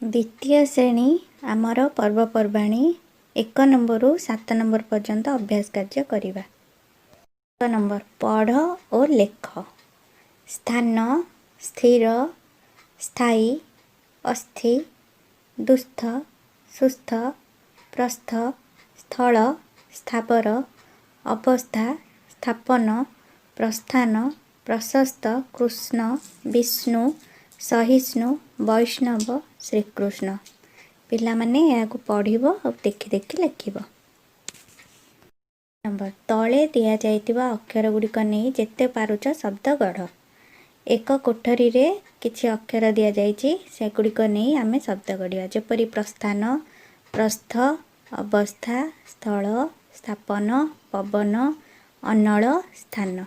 द्वितीय श्रेणी आमर पर्वपर्वाणी 1 नंबर रु 7 नंबर पर्यंत अभ्यास कार्य करिबा। 1 नंबर पढ़ और लेख। स्थान स्थिर, स्थायी, अस्थि, दुस्थ, सुस्थ, प्रस्थ, स्थल, स्थावर, अवस्था, स्थापन, प्रस्थान, प्रशस्त, कृष्ण, विष्णु, सहिष्णु, वैष्णव, श्रीकृष्ण। पिला माने याकु पढ़िबो और देखि देखि लिखिबो। नंबर तले दिया जाइतिबा अक्षर गुड़िक नहीं जेते पारुच शब्द गढ़। एक कोठरी रे किछि अक्षर दिया जाइछि से गुड़िक नहीं आमे शब्द गढ़िया जेपरि प्रस्थान, प्रस्थ, अवस्था, स्थल, स्थापन, पवन, अनल, स्थान।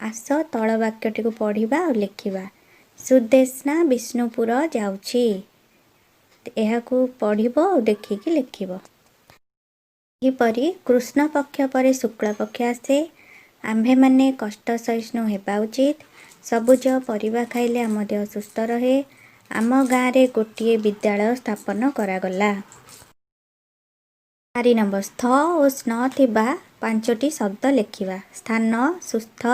आस तल वाक्यटी को पढ़िबा और लिखिबा। सुदेष्णा विष्णुपुर जाउछि। एहाकू पढ़िबो और देखिकी लिखिबो। एहिपरि कृष्ण पक्ष पर शुक्ल पक्ष आसे। आम्भे माने कष्ट सहिष्णु हेबा उचित। सबुज परिबा खाइले आम देह सुस्थ रहे। आम गाँव रे गोटिए विद्यालय स्थापन करागला। 4 नंबर स्थ और स्न थिबा 5टी शब्द लिखिबा। स्थान सुस्थ,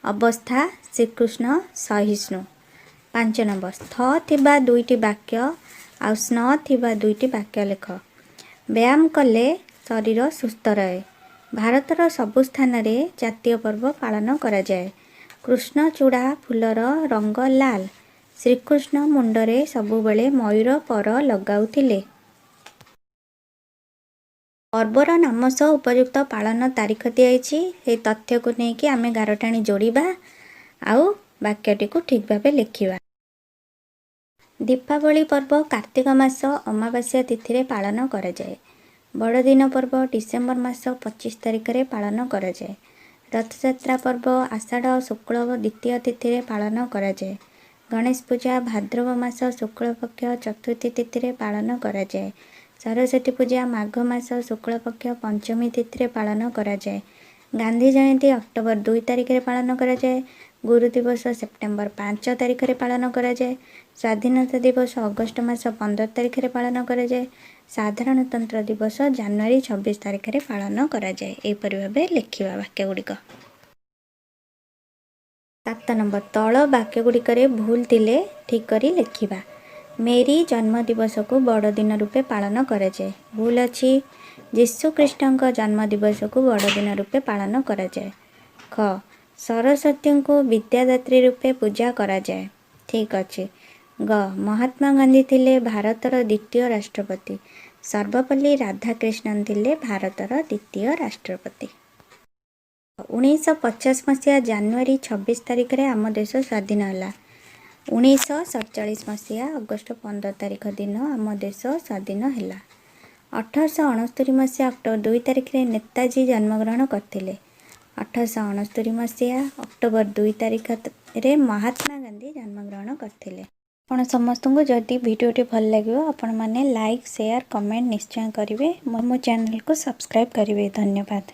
अवस्था श्रीकृष्ण, सहिष्णु। 5 नंबर स्थ थिबा 2टी वाक्य आ स्न थिबा 2टी वाक्य लिख। व्यायाम कले शरीर सुस्थ रहे। भारतर सबु स्थान रे जातीय पर्व पालन करा जाए। कृष्ण चूड़ा फूलर रंग लाल। श्रीकृष्ण मुंडरे सबुबेले मयूर पर लगाउथिले। पर्वर नाम सह उपयुक्त पालन तारीख दियाइछि। हे तथ्य को नेकी आमे गारटाणी जोड़िबा आउ वाक्यटी को ठीक भाबे लिखिबा। दीपावली पर्व कार्तिक मास अमावास्या तिथि रे पालन करा जाए। बड़दिन पर्व डिसेम्बर मास 25 तारिख रे पालन करा जाए। रथयात्रा पर्व आषाढ़ शुक्ल द्वितीय तिथि रे पालन करा जाए। गणेश पूजा भाद्रव मास शुक्ल पक्ष चतुर्थी तिथि रे पालन करा जाए। सरस्वती पूजा माघ मास शुक्ल पक्ष पंचमी तिथि रे पालन करा जाए। गांधी जयंती अक्टोबर 2 तारिख रे पालन करा जाए। गुरु दिवस सेप्टेम्बर 5 तारिख रे पालन करा जाए। स्वाधीनता दिवस अगस्ट मास 15 तारिख रे पालन करा जाए। साधारणतंत्र दिवस जनवरी 26 तारिख रे पालन करा जाए। एपरि भाबे लिखिबा वाक्य गुड़िक। 7 नंबर तल वाक्य गुड़िक रे भूल थिले ठीक करी लिखिबा। मेरी जन्म दिवस को बड़ दिन रूपे पालन करा जाए। भूल अच्छी यीशु कृष्ण जन्म दिवस को बड़ दिन रूपे पालन करा जाए। ख सरस्वती को विद्यादात्री रूपे पूजा करा जाए। ठीक अच्छे। ग महात्मा गांधी थिले भारतर द्वितीय राष्ट्रपति। सर्वपल्ली राधाकृष्णन थिले भारतर द्वितीय राष्ट्रपति। 1950 मसीहा जनवरी 26 तारिख रे आम देश स्वाधीन होला। 1947 मसीहा अगस्ट 15 तारिख दिन आम देश स्वाधीन है। 1869 मसीहा अक्टोबर 2 तारिख रे नेताजी जन्मग्रहण करथिले। 1869 मसीहा अक्टोबर 2 तारिख रे महात्मा गांधी जन्मग्रहण करथिले। आपण समस्त को जदि वीडियोटी भल लगे आपण माने लाइक शेयर कमेंट निश्चय करेंगे। मो चैनल को सब्सक्राइब करेंगे। धन्यवाद।